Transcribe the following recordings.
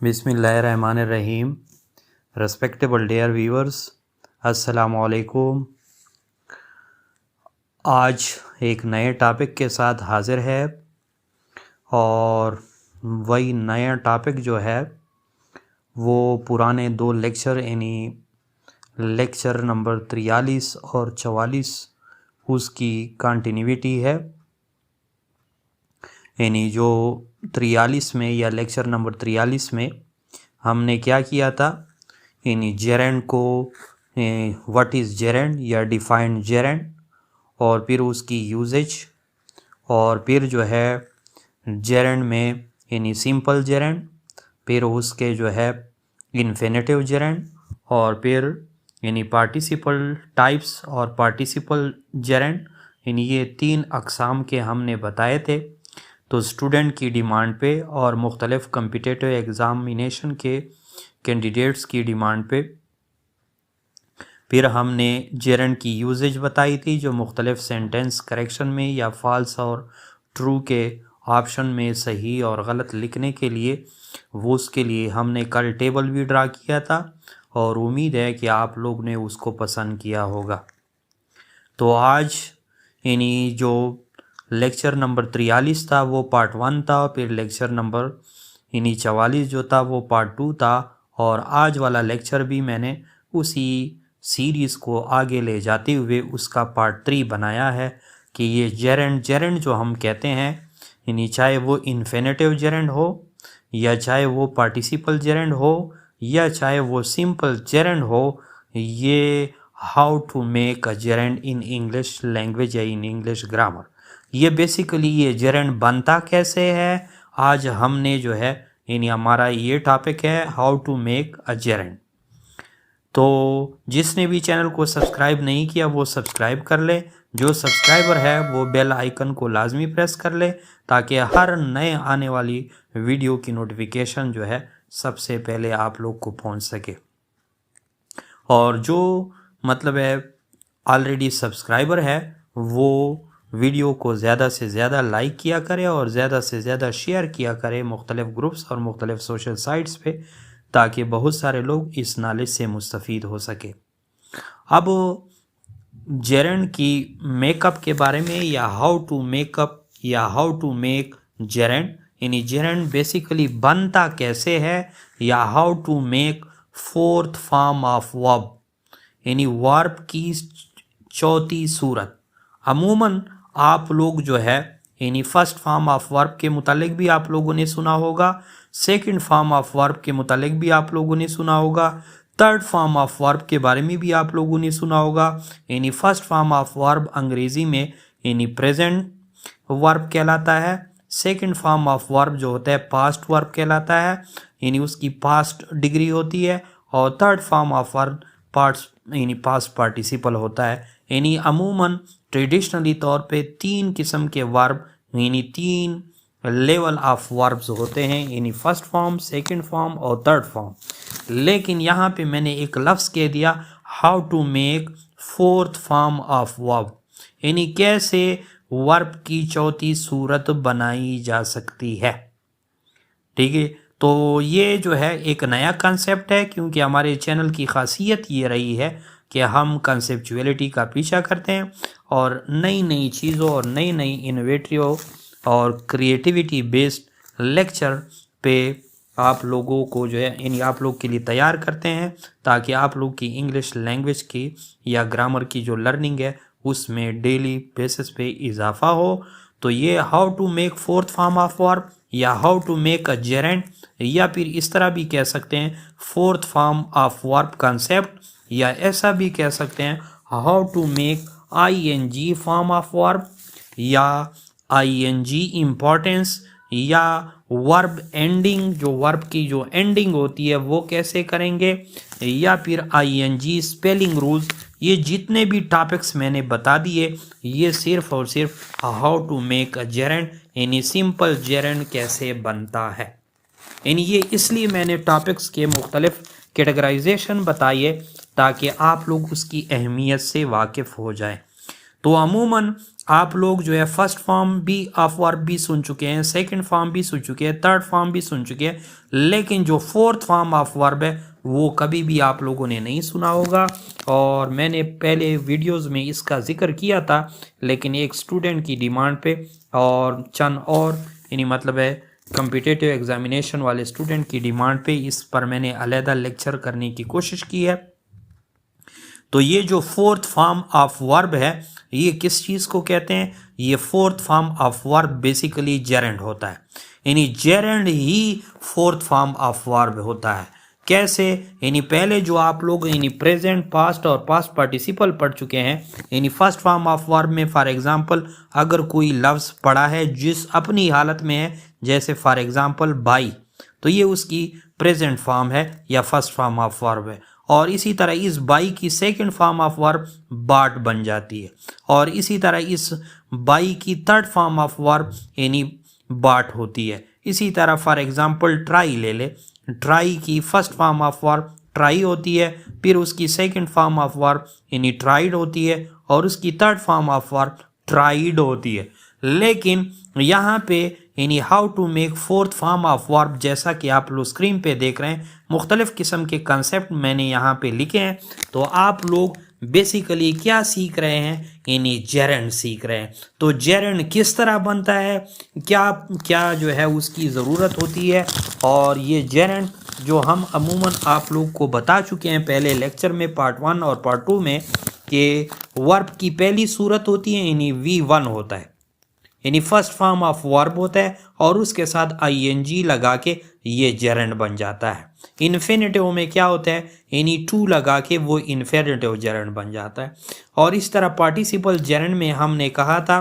बिस्मिल्लाहिर्रहमानिर्रहीम। Respectable dear viewers, अस्सलाम वालेकुम। आज एक नए टॉपिक के साथ हाज़िर है और वही नया टॉपिक जो है वो पुराने दो लेक्चर यानी लेक्चर नंबर 43 और 44 उसकी कंटिन्यूटी है। यानी जो 43 में या लेक्चर नंबर 43 में हमने क्या किया था, यानी जेरेंड को व्हाट इज़ जेरेंड या डिफाइंड जेरेंड, और फिर उसकी यूजेज, और फिर जो है जेरेंड में यानी सिंपल जेरेंड, फिर उसके जो है इन्फिनेटिव जेरेंड, और फिर यानी पार्टिसिपल टाइप्स और पार्टिसिपल जेरेंड, यानी ये 3 अक़साम के हमने बताए थे। तो स्टूडेंट की डिमांड पे और मुख्तलिफ़ कम्पिटिटिव एग्ज़ामिनेशन के कैंडिडेट्स की डिमांड पे फिर हमने जेरेंड की यूजेज बताई थी, जो मुख्तलिफ़ सेंटेंस करेक्शन में या फॉल्स और ट्रू के ऑप्शन में सही और गलत लिखने के लिए वो उसके लिए हमने कल टेबल भी ड्रा किया था और उम्मीद है कि आप लोग ने उसको पसंद किया होगा। तो आज यानी जो लेक्चर नंबर 43 था वो पार्ट 1 था, फिर लेक्चर नंबर यानी 44 जो था वो पार्ट 2 था, और आज वाला लेक्चर भी मैंने उसी सीरीज़ को आगे ले जाते हुए उसका पार्ट 3 बनाया है कि ये जेरेंड जो हम कहते हैं, यानी चाहे वो इन्फिनेटिव जेरेंड हो या चाहे वो पार्टिसिपल जेरेंड हो या चाहे वो सिंपल जेरेंड हो, ये how to make a gerund in English language या इन इंग्लिश ग्रामर, ये बेसिकली ये जेरेंड बनता कैसे है, आज हमने जो है यानी हमारा ये टॉपिक है how to make a gerund. तो जिसने भी चैनल को सब्सक्राइब नहीं किया वो सब्सक्राइब कर ले, जो सब्सक्राइबर है वो बेल आइकन को लाजमी प्रेस कर ले ताकि हर नए आने वाली वीडियो की नोटिफिकेशन जो है सबसे पहले आप लोग को पहुंच सके। और जो मतलब है ऑलरेडी सब्सक्राइबर है वो वीडियो को ज़्यादा से ज़्यादा लाइक किया करे और ज़्यादा से ज़्यादा शेयर किया करे मुख्तलिफ़ ग्रुप्स और मुख्तलिफ़ सोशल साइट्स पे, ताकि बहुत सारे लोग इस नॉलेज से मुस्तफ़ीद हो सके। अब जेरेंड की मेकअप के बारे में या हाउ टू मेकअप या हाउ टू मेक जेरेंड, यानी जेरेंड बेसिकली बनता कैसे है, या how to make fourth form of verb, यानी वर्ब की चौथी सूरत। अमूमन आप लोग जो है यानी फर्स्ट फॉर्म ऑफ वर्ब के मुतालिक भी आप लोगों ने सुना होगा, सेकंड फॉर्म ऑफ वर्ब के मुतालिक भी आप लोगों ने सुना होगा, थर्ड फॉर्म ऑफ वर्ब के बारे में भी आप लोगों ने सुना होगा। यानी फर्स्ट फॉर्म ऑफ वर्ब अंग्रेज़ी में यानी प्रेजेंट वर्ब कहलाता है, सेकंड फॉर्म ऑफ वर्ब जो होता है पास्ट वर्ब कहलाता है, यानी उसकी पास्ट डिग्री होती है, और third form of verb past यानी पास्ट पार्टिसिपल होता है। यानी अमूमन ट्रेडिशनली तौर पे 3 किस्म के वर्ब यानी 3 लेवल ऑफ वर्ब्स होते हैं, यानी फर्स्ट फॉर्म, सेकंड फॉर्म और थर्ड फॉर्म। लेकिन यहाँ पे मैंने एक लफ्ज़ कह दिया how to make fourth form of verb, यानी कैसे वर्ब की चौथी सूरत बनाई जा सकती है। ठीक है, तो ये जो है एक नया कंसेप्ट है, क्योंकि हमारे चैनल की खासियत ये रही है कि हम कंसेप्चुअलिटी का पीछा करते हैं और नई नई चीज़ों और नई नई इनोवेटिव और क्रिएटिविटी बेस्ड लेक्चर पे आप लोगों को जो है यानी आप लोग के लिए तैयार करते हैं, ताकि आप लोग की इंग्लिश लैंग्वेज की या ग्रामर की जो लर्निंग है उसमें डेली बेसिस पे इजाफा हो। तो ये how to make fourth form of verb या how to make a gerund, या फिर इस तरह भी कह सकते हैं fourth form of verb concept, या ऐसा भी कह सकते हैं how to make ING form of verb, या आईएनजी इम्पोर्टेंस, या वर्ब एंडिंग, जो वर्ब की जो एंडिंग होती है वो कैसे करेंगे, या फिर आईएनजी स्पेलिंग रूल्स। ये जितने भी टॉपिक्स मैंने बता दिए ये सिर्फ और सिर्फ how to make a gerund यानी सिंपल जेरेंड कैसे बनता है। यानी ये इसलिए मैंने टॉपिक्स के मुख्तलिफ कैटेगराइजेशन बताई है ताकि आप लोग उसकी अहमियत से वाकिफ़ हो जाएं। तो अमूमन आप लोग जो है फर्स्ट फॉर्म भी ऑफ वर्ब भी सुन चुके हैं, सेकंड फॉर्म भी सुन चुके हैं, थर्ड फॉर्म भी सुन चुके हैं, लेकिन जो फोर्थ फॉर्म ऑफ वर्ब है वो कभी भी आप लोगों ने नहीं सुना होगा। और मैंने पहले वीडियोस में इसका जिक्र किया था, लेकिन एक स्टूडेंट की डिमांड पे और चंद और यानी मतलब है कॉम्पिटिटिव एग्जामिनेशन वाले स्टूडेंट की डिमांड पे इस पर मैंने अलहदा लेक्चर करने की कोशिश की है। तो ये जो फोर्थ फॉर्म ऑफ वर्ब है ये किस चीज़ को कहते हैं? ये fourth form of verb basically gerund होता है, यानी gerund he fourth form of verb होता है। कैसे? यानी पहले जो आप लोग यानी प्रेजेंट, पास्ट और पास्ट पार्टिसिपल पढ़ चुके हैं, यानी फर्स्ट फॉर्म ऑफ वर्ब में फॉर एग्जांपल अगर कोई लफ्ज़ पढ़ा है जिस अपनी हालत में है, जैसे फॉर एग्जांपल बाई, तो ये उसकी प्रेजेंट फॉर्म है या फर्स्ट फॉर्म ऑफ वर्ब है। और इसी तरह इस बाई की सेकंड फॉर्म ऑफ वर्ब बाट बन जाती है, और इसी तरह इस बाई की थर्ड फॉर्म ऑफ वर्ब यानी बाट होती है। इसी तरह फॉर एग्जांपल ट्राई ले ले, ट्राई की first form of verb try होती है, फिर उसकी सेकंड फॉर्म ऑफ वर्ब यानी ट्राइड होती है, और उसकी third form of verb tried होती है। लेकिन यहाँ पे यानी how to make fourth form of verb, जैसा कि आप लोग स्क्रीन पे देख रहे हैं, मुख्तलिफ किस्म के कंसेप्ट मैंने यहाँ पे लिखे हैं। तो आप लोग बेसिकली क्या सीख रहे हैं? यानी जेरेंड सीख रहे हैं। तो जेरेंड किस तरह बनता है, क्या क्या जो है उसकी ज़रूरत होती है, और ये जेरेंड जो हम अमूमन आप लोग को बता चुके हैं पहले लेक्चर में पार्ट 1 और पार्ट 2 में, कि वर्ब की पहली सूरत होती है यानी V1 होता है, यानी फर्स्ट फॉर्म ऑफ वर्ब होता है, और उसके साथ ING लगा के ये जेरेंड बन जाता है। इन्फिनेटिव में क्या होता है? यानी टू लगा के वो इन्फिनेटिव जेरेंड बन जाता है। और इस तरह पार्टिसिपल जेरेंड में हमने कहा था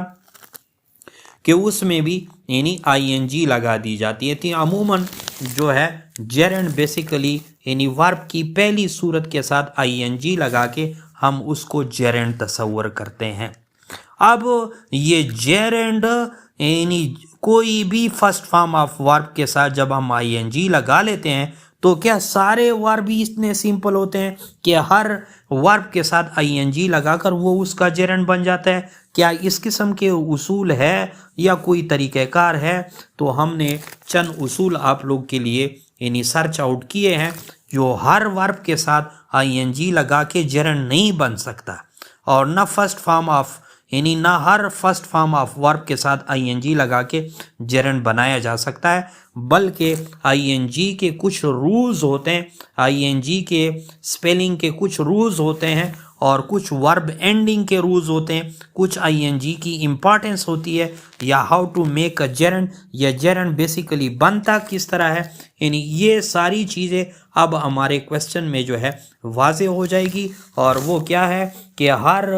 कि उसमें भी यानी ING लगा दी जाती है। तो अमूमन जो है जेरेंड बेसिकली यानी वर्ब की पहली सूरत के साथ ING लगा के हम उसको जेरेंड तस्वर करते हैं। अब ये जेरेंड यानी कोई भी फर्स्ट फॉर्म ऑफ वर्ब के साथ जब हम ING लगा लेते हैं, तो क्या सारे वर्ब ही इतने सिंपल होते हैं कि हर वर्ब के साथ ING लगाकर वो उसका जेरेंड बन जाता है? क्या इस किस्म के उसूल है या कोई तरीक़ाकार है? तो हमने चंद उसूल आप लोग के लिए यानी सर्च आउट किए हैं, जो हर वर्ब के साथ ING लगा के जेरेंड नहीं बन सकता, और न फर्स्ट फॉर्म ऑफ यानी ना हर फर्स्ट फॉर्म ऑफ वर्ब के साथ ING लगा के जेरेंड बनाया जा सकता है, बल्कि ING के कुछ रूल्स होते हैं, ING के स्पेलिंग के कुछ रूल्स होते हैं, और कुछ वर्ब एंडिंग के रूल्स होते हैं, कुछ ING की इम्पॉर्टेंस होती है, या how to make a gerund, या जेरेंड बेसिकली बनता किस तरह है। यानी ये सारी चीज़ें अब हमारे क्वेश्चन में जो है वाज़े हो जाएगी। और वो क्या है कि हर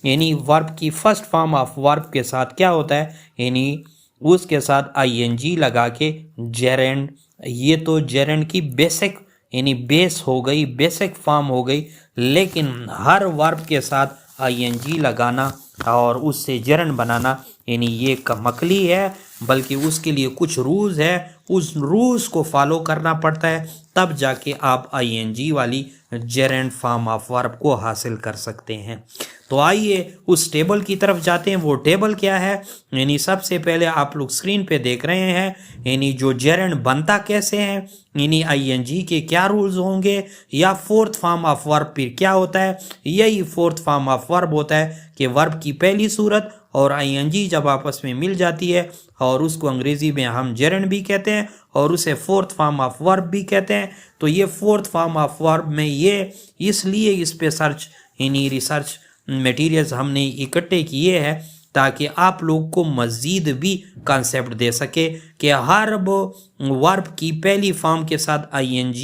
यानी वर्ब की फर्स्ट फॉर्म ऑफ वर्ब के साथ क्या होता है, यानी उसके साथ ING लगा के जेरेंड, ये तो जेरेंड की बेसिक यानी बेस हो गई, बेसिक फॉर्म हो गई। लेकिन हर वर्ब के साथ ING लगाना और उससे जेरेंड बनाना यानी ये कमकली है, बल्कि उसके लिए कुछ रूल्स है, उस रूल्स को फॉलो करना पड़ता है, तब जाके आप ING वाली जेरेंड फॉर्म ऑफ वर्ब को हासिल कर सकते हैं। तो आइए उस टेबल की तरफ जाते हैं। वो टेबल क्या है? यानी सबसे पहले आप लोग स्क्रीन पे देख रहे हैं, यानी जो जेरेंड बनता कैसे है, यानी ING के क्या रूल्स होंगे, या फोर्थ फॉर्म ऑफ वर्ब फिर क्या होता है। यही फोर्थ फॉर्म ऑफ वर्ब होता है कि वर्ब की पहली सूरत और ING जब आपस में मिल जाती है, और उसको अंग्रेज़ी में हम जेरेंड भी कहते हैं, और उसे फोर्थ फॉर्म ऑफ वर्ब भी कहते हैं। तो ये फोर्थ फॉर्म ऑफ वर्ब में ये इसलिए इस पे सर्च यानी रिसर्च मटेरियल्स हमने इकट्ठे किए हैं, ताकि आप लोग को मज़ीद भी कंसेप्ट दे सके कि हर वर्ब की पहली फॉर्म के साथ ING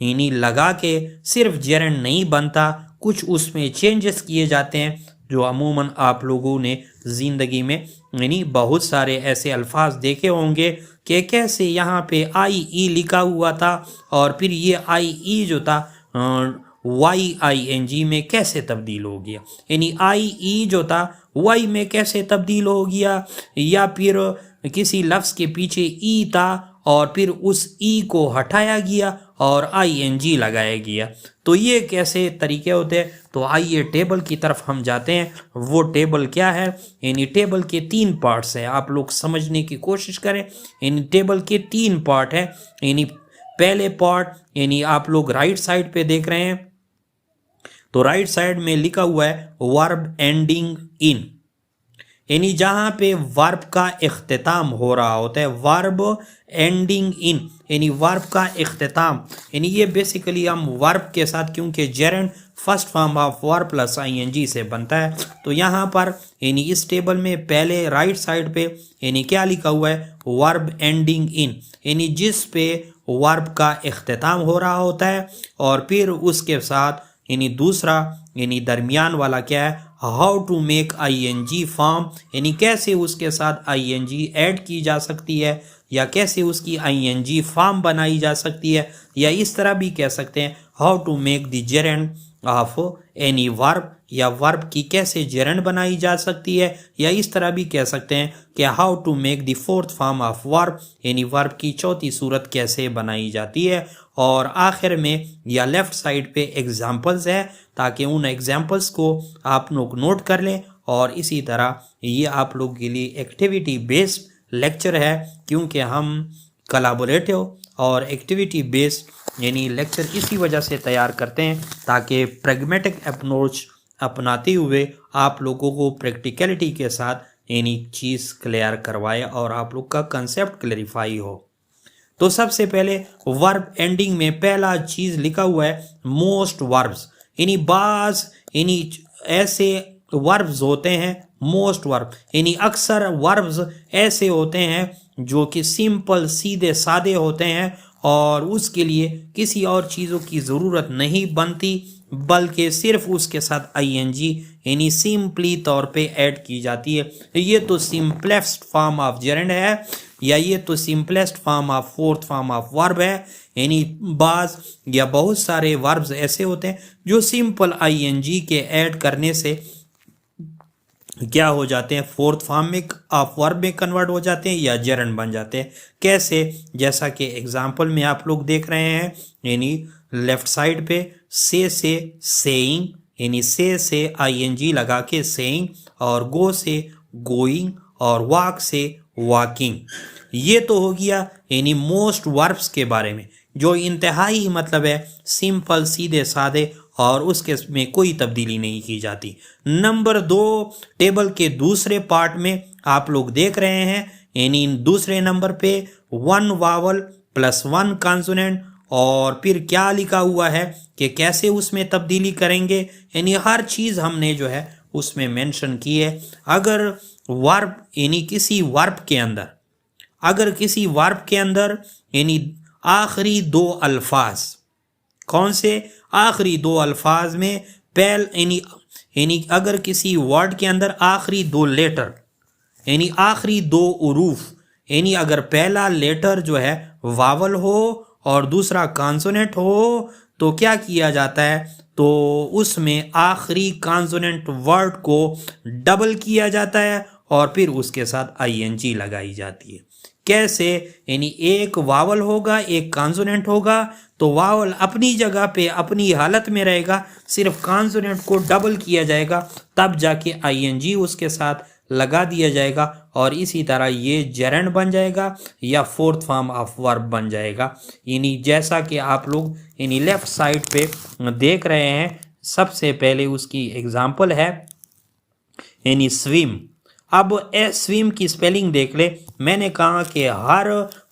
यानी लगा के सिर्फ जेरेंड नहीं बनता, कुछ उसमें चेंजेस किए जाते हैं, जो अमूमन आप लोगों ने ज़िंदगी में यानी बहुत सारे ऐसे अल्फाज देखे होंगे कि कैसे यहाँ पे IE लिखा हुआ था, और फिर ये IE जो था YING में कैसे तब्दील हो गया, यानी IE जो था Y में कैसे तब्दील हो गया, या फिर किसी लफ्ज़ के पीछे E था और फिर उस ई को हटाया गया और आईएनजी लगाया गया। तो ये कैसे तरीके होते हैं? तो आइए टेबल की तरफ हम जाते हैं। वो टेबल क्या है? यानी टेबल के 3 पार्ट्स हैं, आप लोग समझने की कोशिश करें। यानी टेबल के 3 पार्ट हैं। यानी पहले पार्ट, यानी आप लोग राइट साइड पे देख रहे हैं, तो राइट साइड में लिखा हुआ है वर्ब एंडिंग इन, यानी जहां पे वर्ब का इख्तिताम हो रहा होता है, वर्ब एंडिंग इन, यानी वर्ब का इख्तिताम। यानी ये बेसिकली हम वर्ब के साथ, क्योंकि gerund first form of verb plus ING से बनता है, तो यहाँ पर यानी इस टेबल में पहले राइट साइड पे यानी क्या लिखा हुआ है? वर्ब एंडिंग इन, यानी जिस पे वर्ब का इख्तिताम हो रहा होता है। और फिर उसके साथ यानी दूसरा यानी दरमियान वाला क्या है? How to make ING form, यानी कैसे उसके साथ आईएनजी ऐड की जा सकती है, या कैसे उसकी आईएनजी फॉर्म बनाई जा सकती है, या इस तरह भी कह सकते हैं how to make the gerund of any verb, या वर्ब की कैसे जेरेंड बनाई जा सकती है, या इस तरह भी कह सकते हैं कि how to make the fourth form of verb, यानी वर्ब की चौथी सूरत कैसे बनाई जाती है। और आखिर में या लेफ्ट साइड पे एग्जाम्पल्स है, ताकि उन एग्जाम्पल्स को आप लोग नोट कर लें। और इसी तरह ये आप लोग के लिए एक्टिविटी बेस्ड लेक्चर है, क्योंकि हम कोलैबोरेटिव और एक्टिविटी बेस्ड यानी लेक्चर इसी वजह से तैयार करते हैं, ताकि प्रैग्मेटिक अप्रोच अपनाते हुए आप लोगों को प्रैक्टिकलिटी के साथ यानी चीज़ क्लियर करवाए और आप लोग का कंसेप्ट क्लैरिफाई हो। तो सबसे पहले वर्ब एंडिंग में पहला चीज़ लिखा हुआ है मोस्ट वर्ब्स, यानी बाज यानी ऐसे वर्ब्स होते हैं, मोस्ट वर्ब यानी अक्सर वर्ब्स ऐसे होते हैं जो कि सिंपल सीधे सादे होते हैं, और उसके लिए किसी और चीज़ों की ज़रूरत नहीं बनती, बल्कि सिर्फ उसके साथ आईएनजी यानी सिंपली तौर पे ऐड की जाती है। ये तो सिंपलेस्ट फॉर्म ऑफ जेरेंड है, या ये तो simplest form of fourth form of verb है। यानी बाज या बहुत सारे वर्ब्स ऐसे होते हैं जो सिंपल आईएनजी के ऐड करने से क्या हो जाते हैं? फोर्थ फॉर्म में ऑफ वर्ब में कन्वर्ट हो जाते हैं या जेरेंड बन जाते हैं। कैसे? जैसा कि एग्जाम्पल में आप लोग देख रहे हैं, यानी लेफ्ट साइड पे से सेइंग, यानी से आईएनजी लगा के सेइंग, और गो से गोइंग, और वॉक से वॉकिंग। ये तो हो गया यानी मोस्ट वर्ब्स के बारे में, जो इंतहाई मतलब है सिंपल सीधे सादे, और उसके में कोई तब्दीली नहीं की जाती। नंबर 2 टेबल के दूसरे पार्ट में आप लोग देख रहे हैं, यानी दूसरे नंबर पे 1 वावल प्लस 1 कॉन्सोनेंट, और फिर क्या लिखा हुआ है कि कैसे उसमें तब्दीली करेंगे। यानी हर चीज़ हमने जो है उसमें मेंशन की है। अगर वर्ब यानी किसी वर्ब के अंदर, अगर किसी वर्ब के अंदर यानी आखिरी 2 अल्फाज, कौन से आखिरी 2 अल्फाज में यानी अगर किसी वर्ड के अंदर आखिरी 2 लेटर यानी आखिरी 2 उरूफ, यानी अगर पहला लेटर जो है वावल हो और दूसरा कॉन्सोनेंट हो, तो क्या किया जाता है? तो उसमें आखिरी कॉन्सोनेंट वर्ड को डबल किया जाता है और फिर उसके साथ आईएनजी लगाई जाती है। कैसे? यानी एक वावल होगा, एक कॉन्सोनेंट होगा, तो वावल अपनी जगह पे अपनी हालत में रहेगा, सिर्फ कॉन्सोनेंट को डबल किया जाएगा, तब जाके आईएनजी उसके साथ लगा दिया जाएगा, और इसी तरह ये जेरेंड बन जाएगा या फोर्थ फॉर्म ऑफ वर्ब बन जाएगा। यानी जैसा कि आप लोग यानी लेफ्ट साइड पे देख रहे हैं, सबसे पहले उसकी एग्जाम्पल है यानी स्विम। अब स्विम की स्पेलिंग देख ले। मैंने कहा कि हर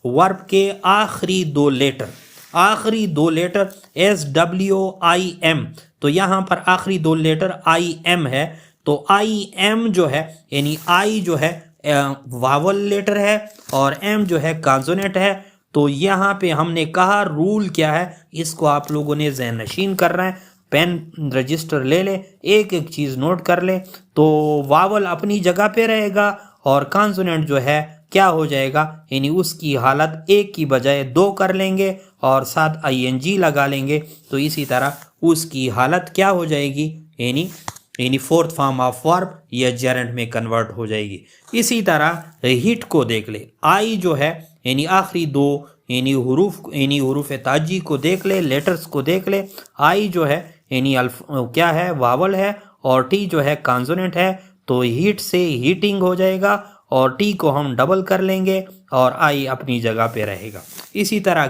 वर्ब के आखिरी 2 लेटर, आखिरी 2 लेटर SWIM, तो यहाँ पर आखिरी 2 लेटर IM है। तो IM जो है यानी I जो है वावल लेटर है और M जो है कॉन्सोनेंट है। तो यहाँ पे हमने कहा रूल क्या है, इसको आप लोगों ने ज़हनशीन करना है। पेन रजिस्टर ले ले, एक एक चीज़ नोट कर ले। तो वावल अपनी जगह पे रहेगा और कॉन्सोनेंट जो है क्या हो जाएगा, यानी उसकी हालत एक की बजाय 2 कर लेंगे और साथ ING लगा लेंगे, तो इसी तरह उसकी हालत क्या हो जाएगी, यानी फोर्थ फॉर्म ऑफ वर्ब या जेरेंड में कन्वर्ट हो जाएगी। इसी तरह हिट को देख ले। आई जो है यानी आखिरी दो यानी हरूफ ताजी को देख ले, लेटर्स को देख ले। आई जो है यानी क्या है, वावल है, और टी जो है कॉन्सोनेंट है, तो हीट से हीटिंग हो जाएगा और टी को हम डबल कर लेंगे और आई अपनी जगह पे रहेगा। इसी तरह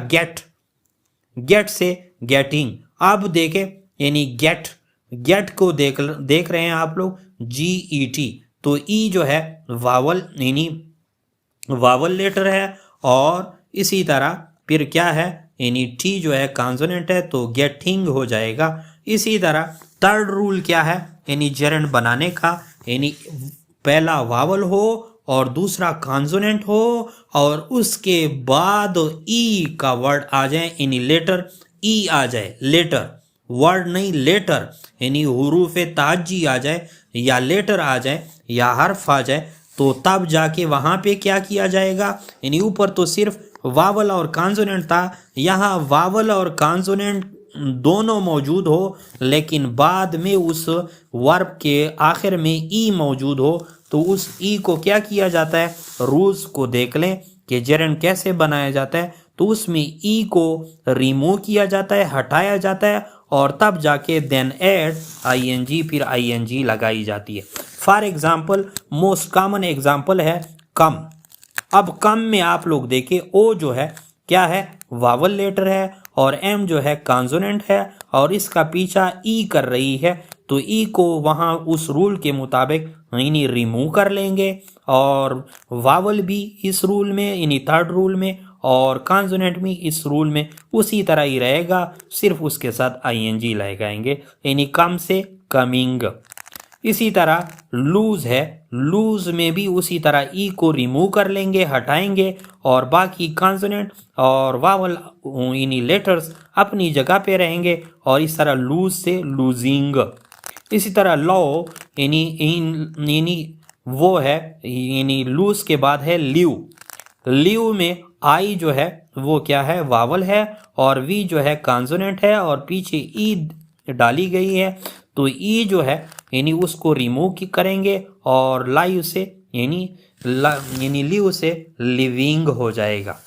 गेट से गेटिंग। अब देखें यानी गेट को देख रहे हैं आप लोग, GET, तो ई जो है वावल यानी वावल लेटर है, और इसी तरह फिर क्या है यानी टी जो है कॉन्सोनेंट है, तो गेटिंग हो जाएगा। इसी तरह थर्ड रूल क्या है यानी जेरेंड बनाने का, यानी पहला वावल हो और दूसरा कॉन्सोनेंट हो और उसके बाद ई का वर्ड आ जाए, यानी लेटर ई आ जाए, लेटर वर्ड नहीं लेटर, यानी हुरूफ ताजी आ जाए या लेटर आ जाए या हर्फ आ जाए, तो तब जाके वहाँ पे क्या किया जाएगा, यानी ऊपर तो सिर्फ वावल और कॉन्सोनेंट था, यहाँ वावल और कॉन्सोनेंट दोनों मौजूद हो, लेकिन बाद में उस वर्ब के आखिर में ई मौजूद हो, तो उस ई को क्या किया जाता है, रूल्स को देख लें कि जेरेंड कैसे बनाया जाता है, तो उसमें ई को रिमूव किया जाता है, हटाया जाता है, और तब जाके देन ऐड ING, फिर ING लगाई जाती है। For example, most common example है कम। अब कम में आप लोग देखें, ओ जो है क्या है, वावल लेटर है, और एम जो है कॉन्सोनेंट है, और इसका पीछा ई कर रही है, तो ई को वहाँ उस रूल के मुताबिक यानी रिमूव कर लेंगे, और वावल भी इस रूल में यानी थर्ड रूल में, और कॉन्सोनेंट भी इस रूल में उसी तरह ही रहेगा, सिर्फ उसके साथ ING लगाएंगे, यानी कम से कमिंग। इसी तरह लूज है, लूज में भी उसी तरह ई को रिमूव कर लेंगे, हटाएंगे, और बाकी कॉन्सोनेंट और वावल यानी लेटर्स अपनी जगह पे रहेंगे, और इस तरह लूज से लूजिंग। इसी तरह लॉ यानी वो है यानी लूज के बाद है लीव में आई जो है वो क्या है, वावल है, और वी जो है कॉन्सोनेंट है, और पीछे ई डाली गई है, तो ई जो है यानी उसको रिमूव करेंगे, और लाइव से यानी लीव से लिविंग हो जाएगा।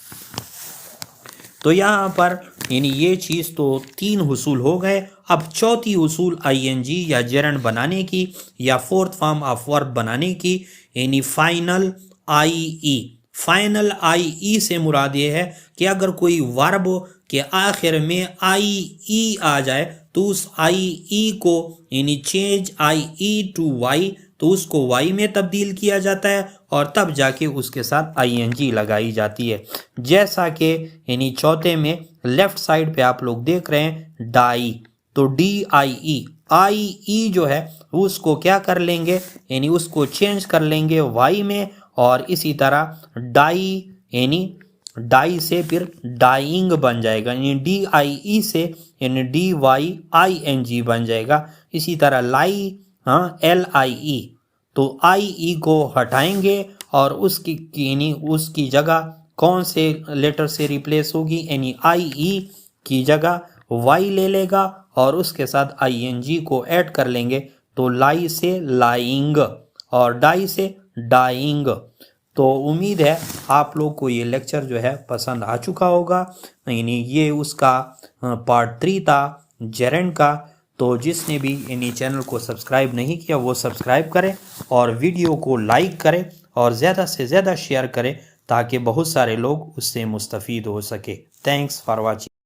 तो यहाँ पर यानी ये चीज़ तो 3 हुसूल हो गए। अब चौथी हुसूल ING या जेरेंड बनाने की या फोर्थ फॉर्म ऑफ वर्ब बनाने की, यानी फाइनल IE। फाइनल IE से मुराद ये है कि अगर कोई वर्ब के आखिर में IE आ जाए, तो उस IE को यानी चेंज IE टू Y, तो उसको Y में तब्दील किया जाता है, और तब जाके उसके साथ ING लगाई जाती है। जैसा कि यानी चौथे में लेफ्ट साइड पे आप लोग देख रहे हैं डाई, तो DIE, IE जो है उसको क्या कर लेंगे, यानी उसको चेंज कर लेंगे Y में, और इसी तरह डाई से फिर डाइंग बन जाएगा, यानी DIE से यानी DYING बन जाएगा। इसी तरह लाई, LIE, तो IE को हटाएंगे, और उसकी जगह कौन से लेटर से रिप्लेस होगी, यानी IE की जगह Y ले लेगा, और उसके साथ ING को ऐड कर लेंगे, तो लाई से लाइंग और डाई से डाइंग। तो उम्मीद है आप लोग को ये लेक्चर जो है पसंद आ चुका होगा, यानी ये उसका पार्ट 3 था जेरेंड का। तो जिसने भी यानी चैनल को सब्सक्राइब नहीं किया वो सब्सक्राइब करें, और वीडियो को लाइक करें, और ज़्यादा से ज़्यादा शेयर करें, ताकि बहुत सारे लोग उससे मुस्तफ़ीद हो सके। Thanks for watching.